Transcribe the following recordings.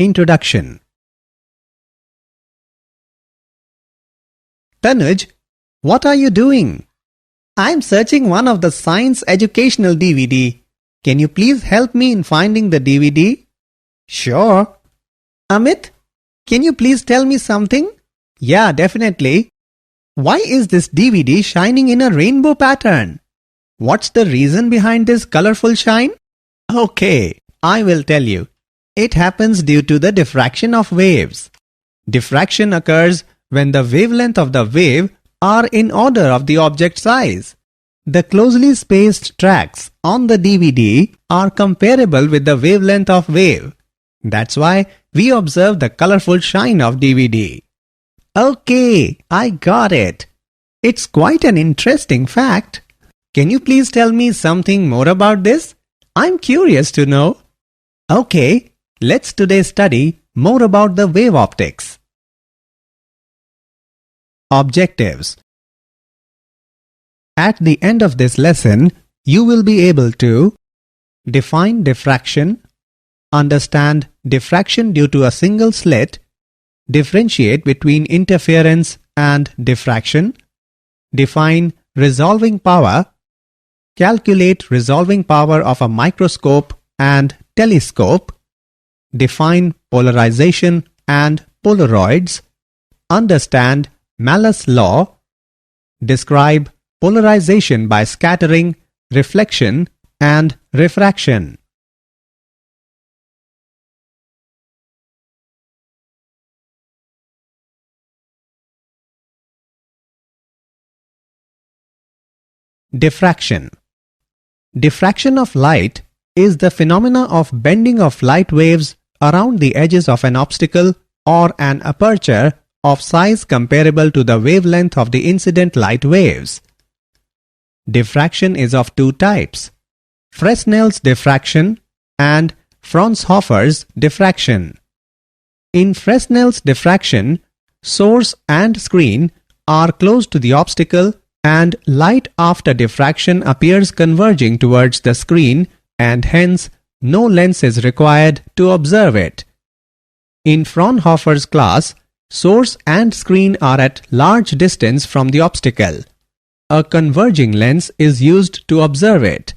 Introduction. Tanuj, what are you doing? I'm searching one of the science educational DVD. Can you please help me in finding the DVD? Sure. Amit, can you please tell me something? Yeah, definitely. Why is this DVD shining in a rainbow pattern? What's the reason behind this colorful shine? Okay, I will tell you. It happens due to the diffraction of waves. Diffraction occurs when the wavelength of the wave are in order of the object size. The closely spaced tracks on the DVD are comparable with the wavelength of wave. That's why we observe the colorful shine of DVD. Okay, I got it. It's quite an interesting fact. Can you please tell me something more about this? I'm curious to know. Okay, let's today study more about the wave optics. Objectives. At the end of this lesson, you will be able to define diffraction, understand diffraction due to a single slit, differentiate between interference and diffraction, define resolving power, calculate resolving power of a microscope and telescope, define polarization and Polaroids, understand Malicious Law, describe polarization by scattering, reflection and refraction. Diffraction. Diffraction of light is the phenomena of bending of light waves around the edges of an obstacle or an aperture of size comparable to the wavelength of the incident light waves. Diffraction is of two types: Fresnel's diffraction and Fraunhofer's diffraction. In Fresnel's diffraction, source and screen are close to the obstacle and light after diffraction appears converging towards the screen and hence no lens is required to observe it. In Fraunhofer's class, source and screen are at large distance from the obstacle. A converging lens is used to observe it.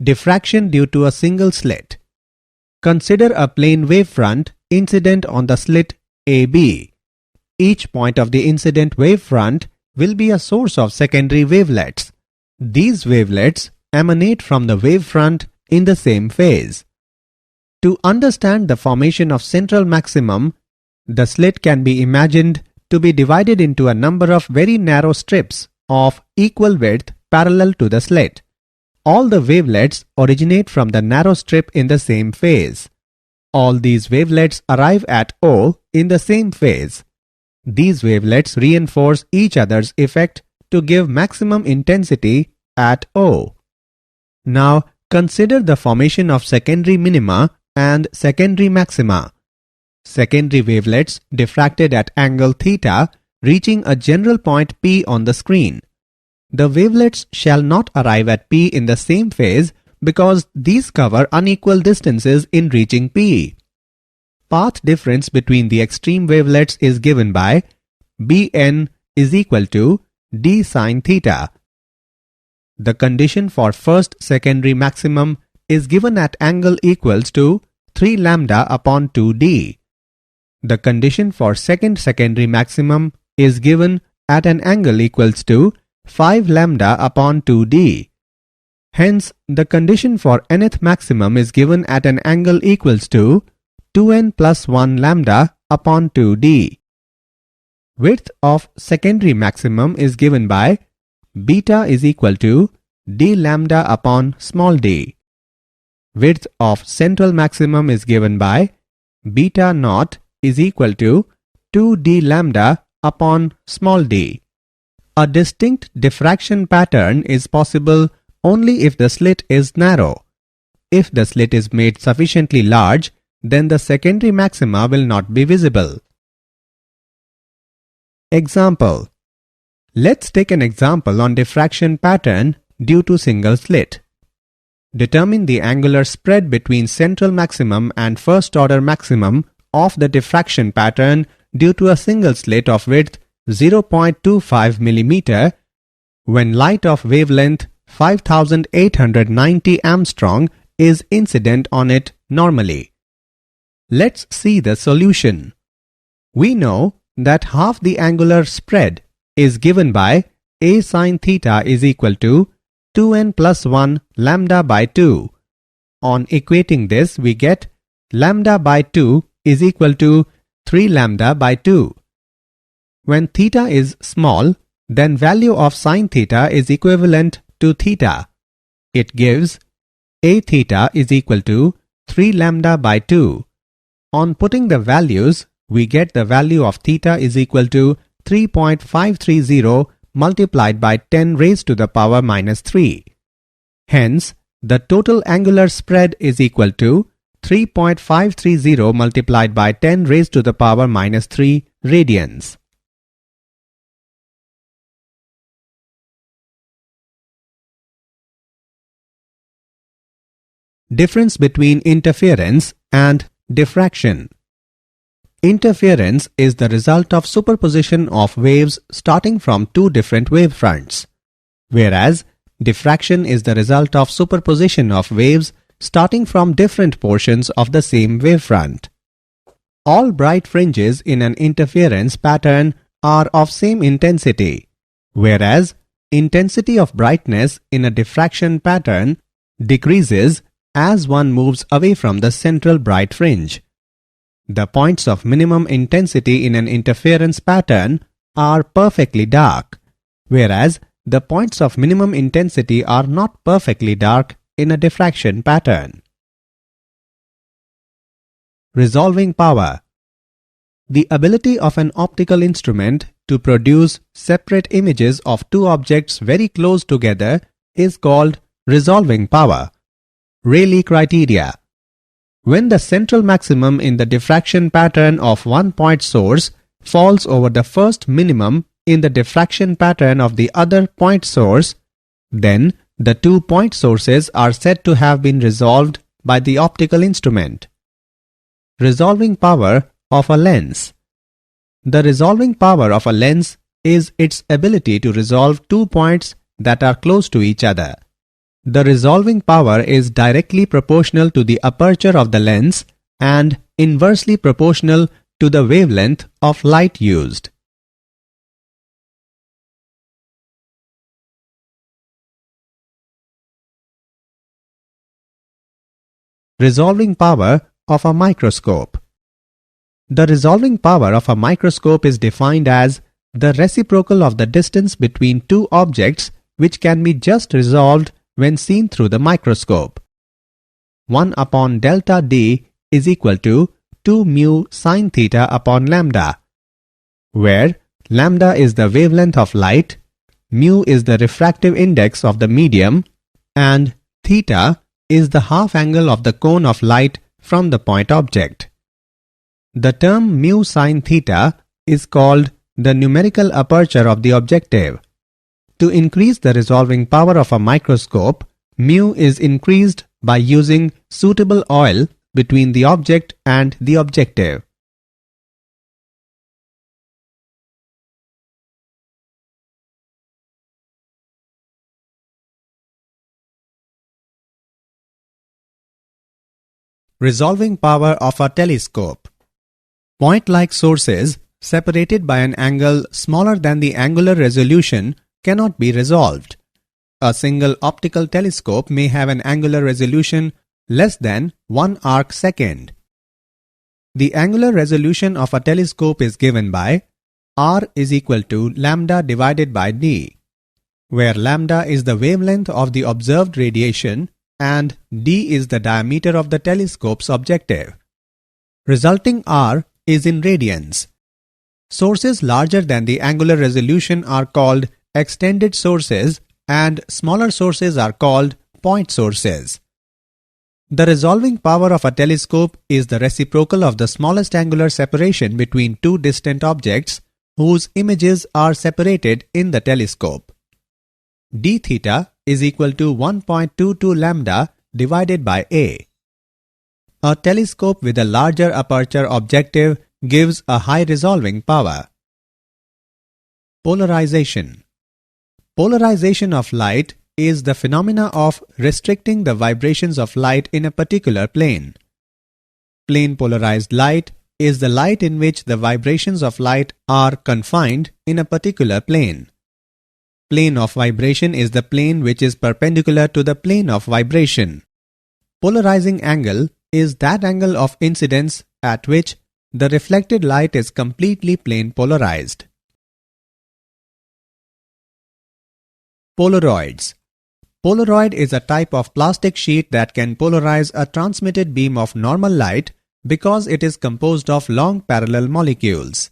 Diffraction due to a single slit. Consider a plane wavefront incident on the slit AB. Each point of the incident wavefront will be a source of secondary wavelets. These wavelets emanate from the wavefront in the same phase. To understand the formation of central maximum, the slit can be imagined to be divided into a number of very narrow strips of equal width parallel to the slit. All the wavelets originate from the narrow strip in the same phase. All these wavelets arrive at O in the same phase. These wavelets reinforce each other's effect to give maximum intensity at O. Now consider the formation of secondary minima and secondary maxima. Secondary wavelets diffracted at angle theta reaching a general point P on the screen. The wavelets shall not arrive at P in the same phase because these cover unequal distances in reaching P. Path difference between the extreme wavelets is given by Bn is equal to d sine theta. The condition for first secondary maximum is given at angle equals to 3 lambda upon 2d. The condition for second secondary maximum is given at an angle equals to 5 lambda upon 2d. Hence, the condition for nth maximum is given at an angle equals to 2n plus 1 lambda upon 2d. Width of secondary maximum is given by beta is equal to d lambda upon small d. Width of central maximum is given by beta naught is equal to 2d lambda upon small d. A distinct diffraction pattern is possible only if the slit is narrow. If the slit is made sufficiently large, then the secondary maxima will not be visible. Example. Let's take an example on diffraction pattern due to single slit. Determine the angular spread between central maximum and first order maximum of the diffraction pattern due to a single slit of width 0.25 mm when light of wavelength 5890 Armstrong is incident on it normally. Let's see the solution. We know that half the angular spread is given by A sin theta is equal to 2n plus 1 lambda by 2. On equating this, we get lambda by 2 is equal to 3 lambda by 2. When theta is small, then value of sin theta is equivalent to theta. It gives A theta is equal to 3 lambda by 2. On putting the values, we get the value of theta is equal to 3.530 multiplied by 10 raised to the power minus 3. Hence, the total angular spread is equal to 3.530 multiplied by 10 raised to the power minus 3 radians. Difference between interference and diffraction. Interference is the result of superposition of waves starting from two different wavefronts, whereas diffraction is the result of superposition of waves starting from different portions of the same wavefront. All bright fringes in an interference pattern are of same intensity, whereas intensity of brightness in a diffraction pattern decreases as one moves away from the central bright fringe. The points of minimum intensity in an interference pattern are perfectly dark, whereas the points of minimum intensity are not perfectly dark in a diffraction pattern. Resolving power. The ability of an optical instrument to produce separate images of two objects very close together is called resolving power. Rayleigh criteria. When the central maximum in the diffraction pattern of one point source falls over the first minimum in the diffraction pattern of the other point source, then the 2 point sources are said to have been resolved by the optical instrument. Resolving power of a lens. The resolving power of a lens is its ability to resolve 2 points that are close to each other. The resolving power is directly proportional to the aperture of the lens and inversely proportional to the wavelength of light used. Resolving power of a microscope. The resolving power of a microscope is defined as the reciprocal of the distance between two objects which can be just resolved when seen through the microscope. 1 upon delta D is equal to 2 mu sin theta upon lambda, where lambda is the wavelength of light, mu is the refractive index of the medium, and theta is the half angle of the cone of light from the point object. The term mu sin theta is called the numerical aperture of the objective. To increase the resolving power of a microscope, mu is increased by using suitable oil between the object and the objective. Resolving power of a telescope. Point-like sources separated by an angle smaller than the angular resolution cannot be resolved. A single optical telescope may have an angular resolution less than 1 arc second. The angular resolution of a telescope is given by R is equal to lambda divided by D, where lambda is the wavelength of the observed radiation and D is the diameter of the telescope's objective. Resulting R is in radians. Sources larger than the angular resolution are called extended sources and smaller sources are called point sources. The resolving power of a telescope is the reciprocal of the smallest angular separation between two distant objects whose images are separated in the telescope. D theta is equal to 1.22 lambda divided by A. A telescope with a larger aperture objective gives a high resolving power. Polarization. Polarization of light is the phenomena of restricting the vibrations of light in a particular plane. Plane polarized light is the light in which the vibrations of light are confined in a particular plane. Plane of vibration is the plane which is perpendicular to the plane of vibration. Polarizing angle is that angle of incidence at which the reflected light is completely plane polarized. Polaroids. Polaroid is a type of plastic sheet that can polarize a transmitted beam of normal light because it is composed of long parallel molecules.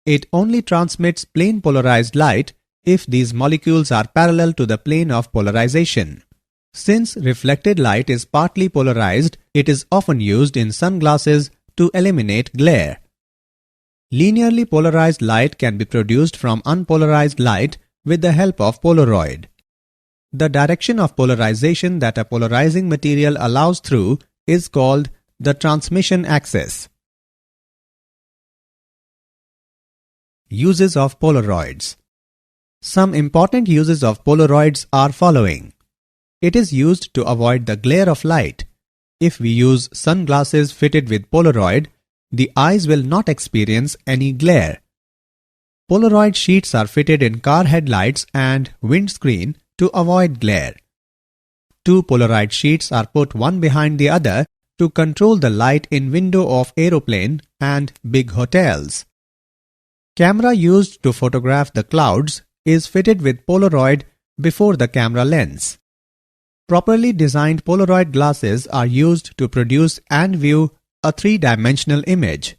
It only transmits plane polarized light if these molecules are parallel to the plane of polarization. Since reflected light is partly polarized, it is often used in sunglasses to eliminate glare. Linearly polarized light can be produced from unpolarized light with the help of Polaroid. The direction of polarization that a polarizing material allows through is called the transmission axis. Uses of Polaroids. Some important uses of Polaroids are following. It is used to avoid the glare of light. If we use sunglasses fitted with Polaroid, the eyes will not experience any glare. Polaroid sheets are fitted in car headlights and windscreen to avoid glare. Two Polaroid sheets are put one behind the other to control the light in window of aeroplane and big hotels. Camera used to photograph the clouds is fitted with Polaroid before the camera lens. Properly designed Polaroid glasses are used to produce and view a three-dimensional image.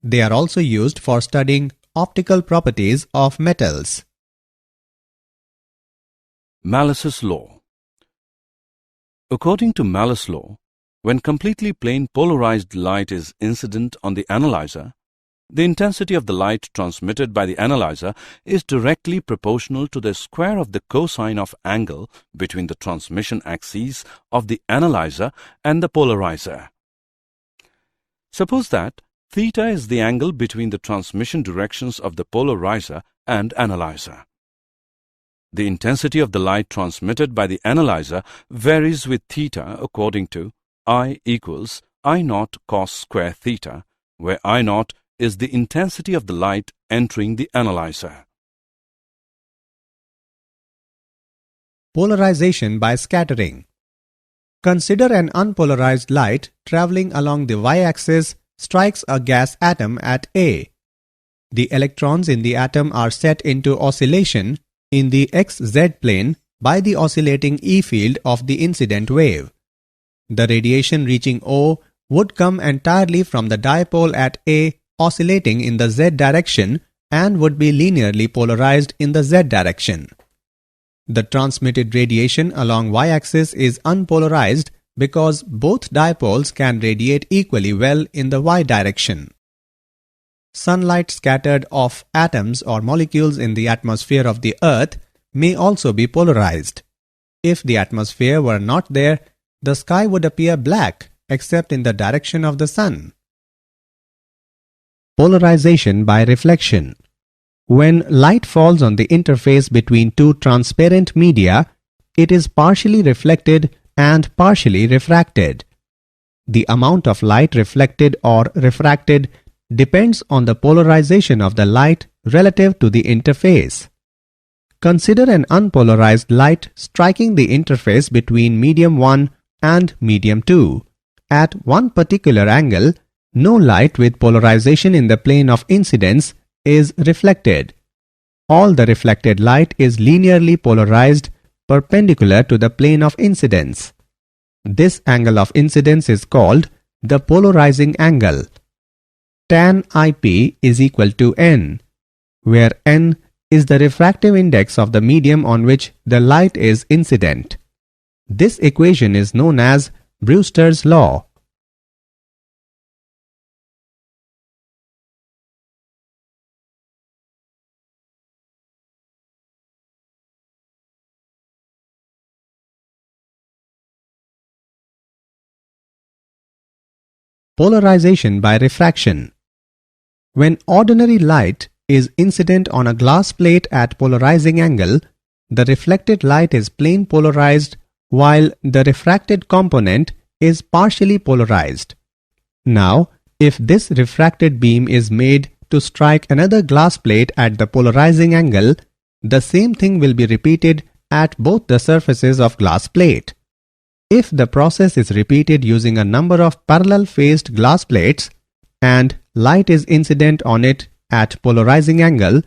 They are also used for studying optical properties of metals. Malicious Law. According to Malicious Law, when completely plane polarized light is incident on the analyzer, the intensity of the light transmitted by the analyzer is directly proportional to the square of the cosine of angle between the transmission axes of the analyzer and the polarizer. Suppose that theta is the angle between the transmission directions of the polarizer and analyzer. The intensity of the light transmitted by the analyzer varies with theta according to I equals I naught cos square theta, where I naught is the intensity of the light entering the analyzer. Polarization by scattering. Consider an unpolarized light traveling along the y-axis strikes a gas atom at A. The electrons in the atom are set into oscillation in the XZ plane by the oscillating E field of the incident wave. The radiation reaching O would come entirely from the dipole at A oscillating in the Z direction and would be linearly polarized in the Z direction. The transmitted radiation along y-axis is unpolarized because both dipoles can radiate equally well in the y direction. Sunlight scattered off atoms or molecules in the atmosphere of the Earth may also be polarized. If the atmosphere were not there, the sky would appear black except in the direction of the sun. Polarization by reflection. When light falls on the interface between two transparent media, it is partially reflected and partially refracted. The amount of light reflected or refracted depends on the polarization of the light relative to the interface. Consider an unpolarized light striking the interface between medium 1 and medium 2. At one particular angle, no light with polarization in the plane of incidence is reflected. All the reflected light is linearly polarized perpendicular to the plane of incidence. This angle of incidence is called the polarizing angle. Tan IP is equal to N, where N is the refractive index of the medium on which the light is incident. This equation is known as Brewster's law. Polarization by refraction. When ordinary light is incident on a glass plate at polarizing angle, the reflected light is plane polarized while the refracted component is partially polarized. Now, if this refracted beam is made to strike another glass plate at the polarizing angle, the same thing will be repeated at both the surfaces of glass plate. If the process is repeated using a number of parallel faced glass plates and light is incident on it at polarizing angle,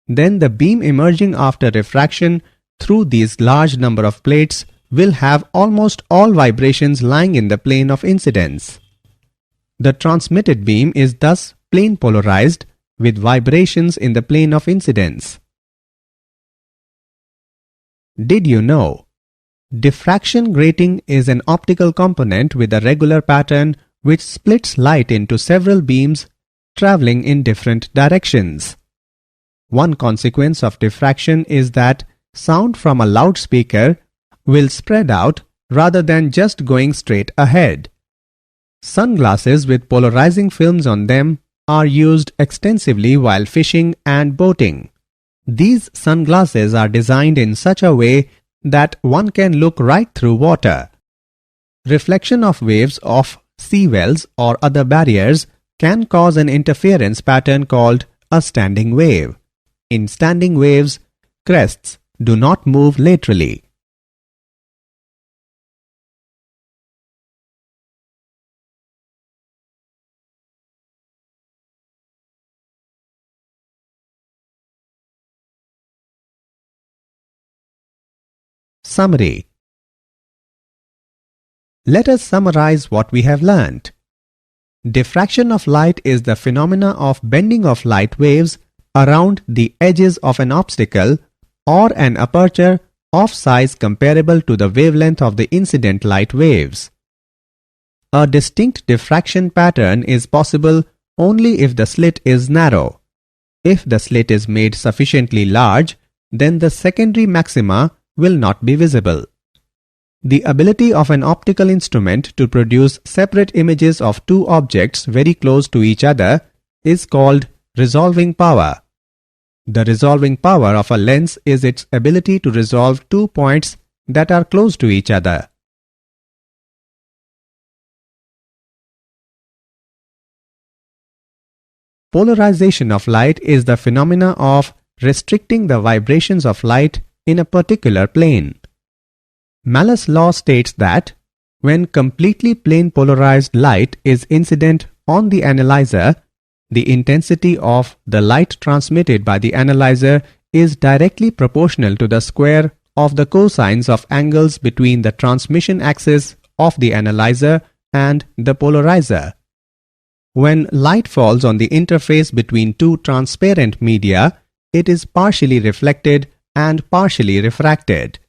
then the beam emerging after refraction through these large number of plates will have almost all vibrations lying in the plane of incidence. The transmitted beam is thus plane polarized with vibrations in the plane of incidence. Did you know? Diffraction grating is an optical component with a regular pattern which splits light into several beams traveling in different directions. One consequence of diffraction is that sound from a loudspeaker will spread out rather than just going straight ahead. Sunglasses with polarizing films on them are used extensively while fishing and boating. These sunglasses are designed in such a way that one can look right through water. Reflection of waves off seawells or other barriers can cause an interference pattern called a standing wave. In standing waves, crests do not move laterally. Summary. Let us summarize what we have learnt. Diffraction of light is the phenomena of bending of light waves around the edges of an obstacle or an aperture of size comparable to the wavelength of the incident light waves. A distinct diffraction pattern is possible only if the slit is narrow. If the slit is made sufficiently large, then the secondary maxima will not be visible. The ability of an optical instrument to produce separate images of two objects very close to each other is called resolving power. The resolving power of a lens is its ability to resolve 2 points that are close to each other. Polarization of light is the phenomena of restricting the vibrations of light in a particular plane. Malicious Law states that when completely plane polarized light is incident on the analyzer, the intensity of the light transmitted by the analyzer is directly proportional to the square of the cosines of angles between the transmission axis of the analyzer and the polarizer. When light falls on the interface between two transparent media, it is partially reflected and partially refracted.